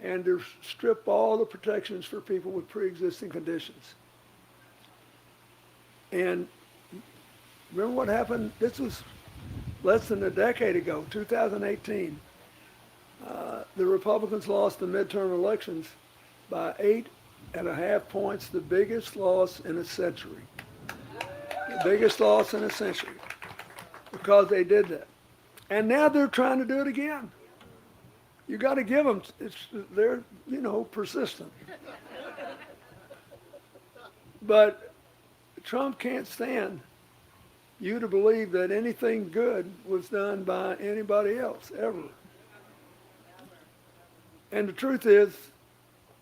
and to strip all the protections for people with pre-existing conditions. And remember what happened? This was less than a decade ago, 2018. The Republicans lost the midterm elections by 8.5 points, the biggest loss in a century. The biggest loss in a century, because they did that. And now they're trying to do it again. You got to give them, they're, persistent. But Trump can't stand you to believe that anything good was done by anybody else, ever. And the truth is,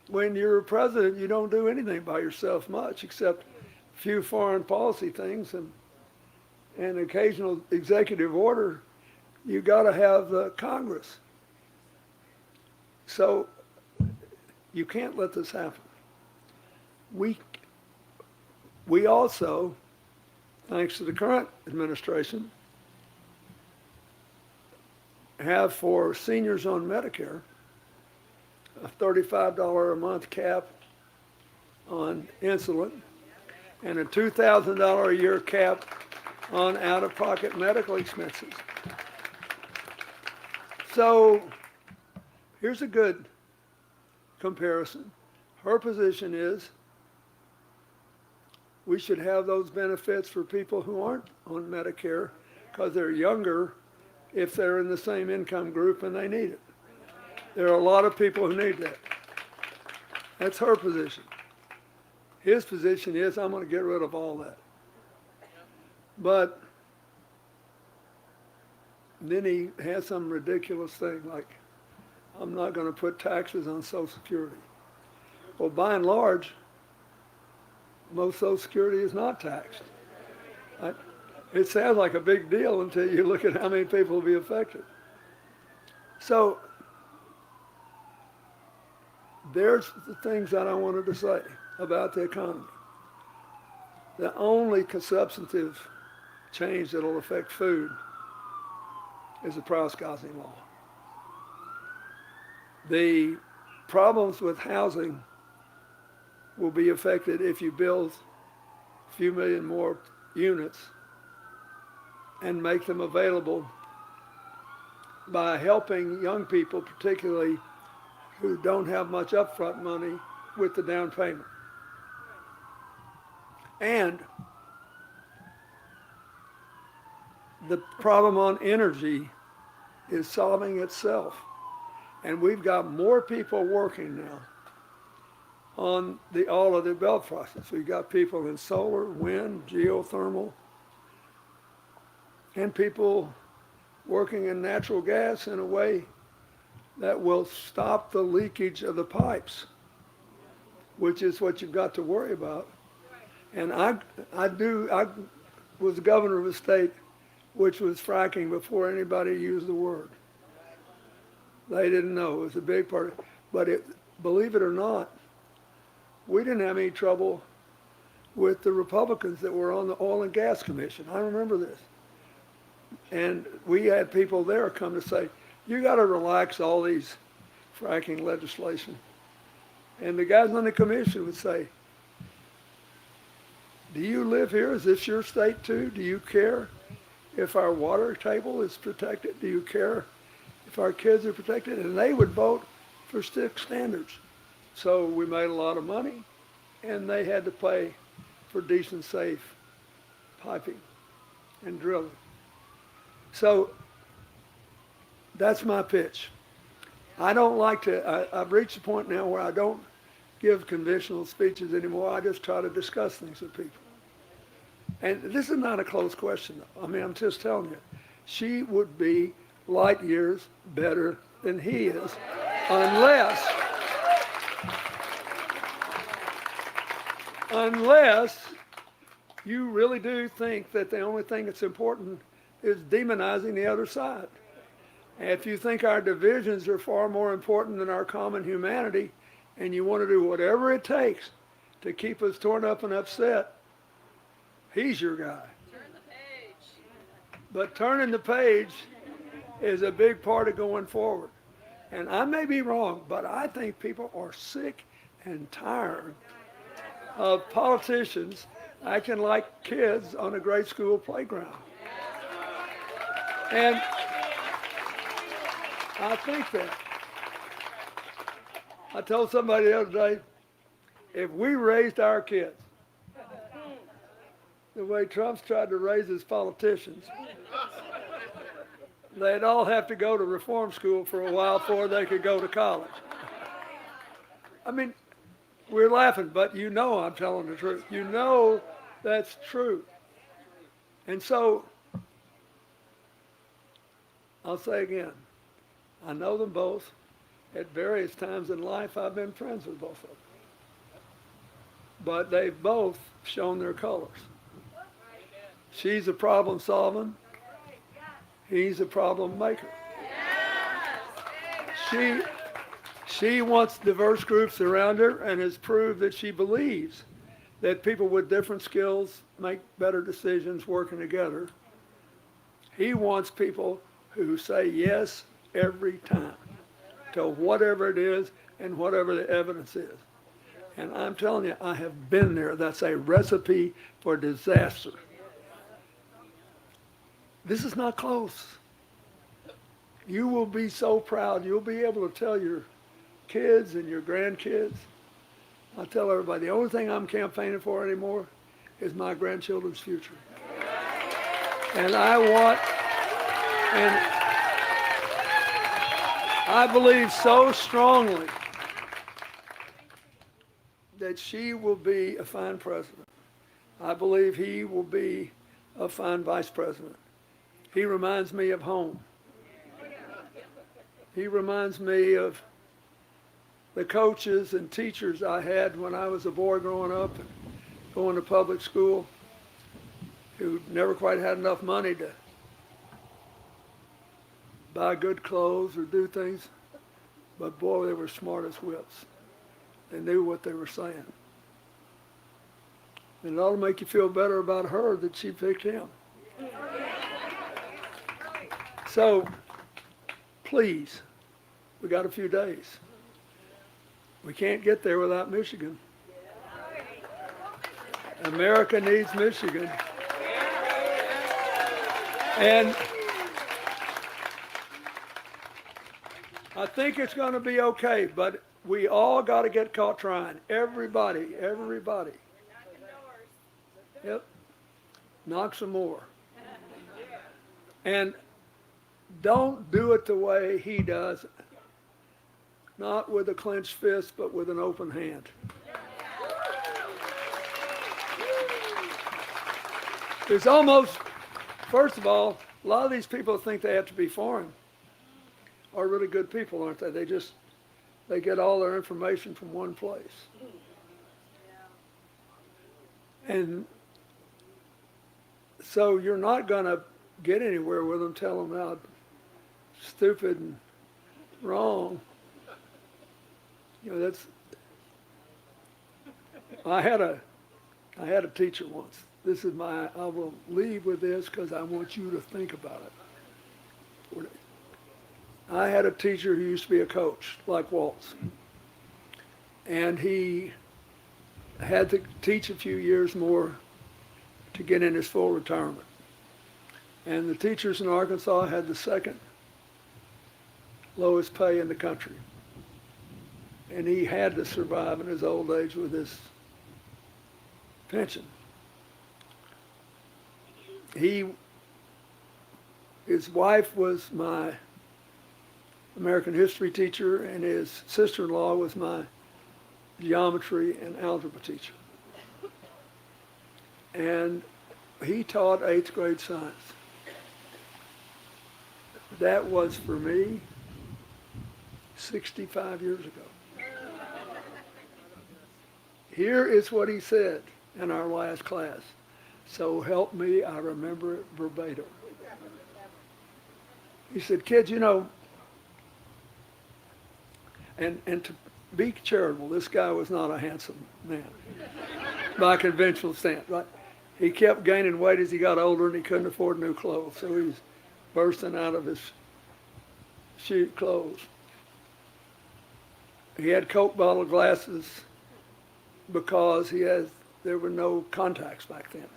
when you're a president, you don't do anything by yourself much, except a few foreign policy things and an occasional executive order. You got to have the Congress. So you can't let this happen. We also, thanks to the current administration, have for seniors on Medicare a $35 a month cap on insulin and a $2,000 a year cap on out-of-pocket medical expenses. So here's a good comparison. Her position is we should have those benefits for people who aren't on Medicare because they're younger if they're in the same income group and they need it. There are a lot of people who need that. That's her position. His position is, I'm going to get rid of all that. But then he has some ridiculous thing like, I'm not going to put taxes on Social Security. Well, by and large, most Social Security is not taxed. It sounds like a big deal until you look at how many people will be affected. So there's the things that I wanted to say about the economy. The only substantive change that will affect food is the price gouging law. The problems with housing will be affected if you build a few million more units and make them available by helping young people, particularly who don't have much upfront money, with the down payment. And the problem on energy is solving itself. And we've got more people working now on all of the belt process. We've got people in solar, wind, geothermal, and people working in natural gas in a way that will stop the leakage of the pipes, which is what you've got to worry about. And I was the governor of a state which was fracking before anybody used the word. They didn't know. It was a big part. But believe it or not, we didn't have any trouble with the Republicans that were on the Oil and Gas Commission. I remember this. And we had people there come to say, you got to relax all these fracking legislation. And the guys on the commission would say, do you live here? Is this your state too? Do you care if our water table is protected? Do you care if our kids are protected? And they would vote for strict standards. So we made a lot of money, and they had to pay for decent, safe piping and drilling. So that's my pitch. I don't like to, I've reached a point now where I don't give conventional speeches anymore. I just try to discuss things with people. And this is not a close question. I mean, I'm just telling you, she would be light years better than he is, unless you really do think that the only thing that's important is demonizing the other side. And if you think our divisions are far more important than our common humanity, and you want to do whatever it takes to keep us torn up and upset, he's your guy. Turn the page. But turning the page is a big part of going forward. And I may be wrong, but I think people are sick and tired of politicians acting like kids on a grade school playground. And I think that. I told somebody the other day, if we raised our kids the way Trump's tried to raise his politicians, they'd all have to go to reform school for a while before they could go to college. I mean, we're laughing, but you know I'm telling the truth. You know that's true. And so, I'll say again, I know them both. At various times in life, I've been friends with both of them. But they've both shown their colors. She's a problem solving. He's a problem maker. She wants diverse groups around her and has proved that she believes that people with different skills make better decisions working together. He wants people who say yes every time to whatever it is and whatever the evidence is. And I'm telling you, I have been there. That's a recipe for disaster. This is not close. You will be so proud. You'll be able to tell your kids and your grandkids. I tell everybody, the only thing I'm campaigning for anymore is my grandchildren's future. And I believe so strongly that she will be a fine president. I believe he will be a fine vice president. He reminds me of home. He reminds me of the coaches and teachers I had when I was a boy growing up and going to public school, who never quite had enough money to buy good clothes or do things, but boy, they were smart as whips. They knew what they were saying. And it ought to make you feel better about her that she picked him. So, please, we got a few days. We can't get there without Michigan. America needs Michigan. And I think it's going to be okay, but we all got to get caught trying. Everybody. Yep. Knock some more. And don't do it the way he does. Not with a clenched fist, but with an open hand. There's almost, first of all, a lot of these people think they have to be foreign are really good people, aren't they? They get all their information from one place. And So you're not going to get anywhere with them telling them how stupid and wrong. You know, that's. I had a teacher once. This is I will leave with this because I want you to think about it. I had a teacher who used to be a coach, like Walz. And he had to teach a few years more to get in his full retirement. And the teachers in Arkansas had the second lowest pay in the country. And he had to survive in his old age with his pension. His wife was my American history teacher, and his sister-in-law was my geometry and algebra teacher. And he taught 8th grade science. That was, for me, 65 years ago. Here is what he said in our last class. So help me, I remember it verbatim. He said, kids, you know, and to be charitable, this guy was not a handsome man by conventional standards, right? He kept gaining weight as he got older, and he couldn't afford new clothes, so he was bursting out of his sheet clothes. He had Coke bottle glasses because there were no contacts back then.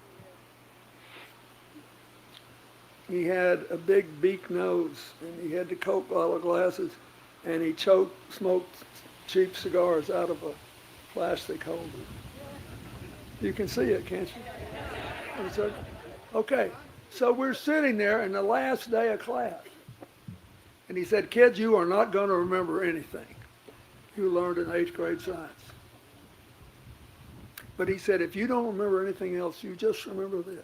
He had a big beak nose, and he had the Coke bottle glasses, and he smoked cheap cigars out of a plastic holder. You can see it, can't you? Okay, so we're sitting there in the last day of class, and he said, kids, you are not going to remember anything you learned in 8th grade science. But he said, if you don't remember anything else, you just remember this.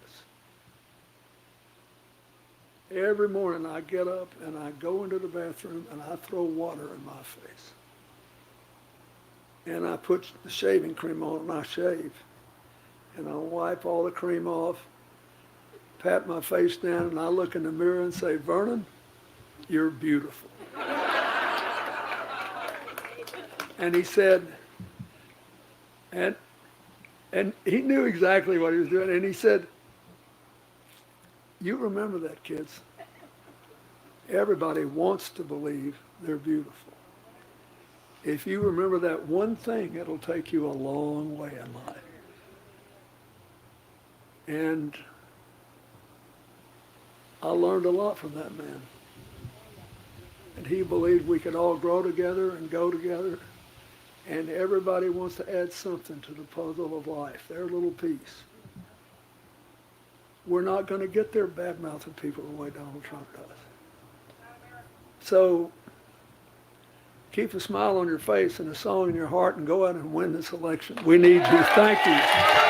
Every morning I get up and I go into the bathroom and I throw water in my face. And I put the shaving cream on and I shave. And I wipe all the cream off, pat my face down, and I look in the mirror and say, Vernon, you're beautiful. And he said, and he knew exactly what he was doing, and he said, you remember that, kids. Everybody wants to believe they're beautiful. If you remember that one thing, it'll take you a long way in life. And I learned a lot from that man. And he believed we could all grow together and go together. And everybody wants to add something to the puzzle of life, their little piece. We're not going to get there bad-mouthing people the way Donald Trump does. So keep a smile on your face and a song in your heart and go out and win this election. We need you. Thank you.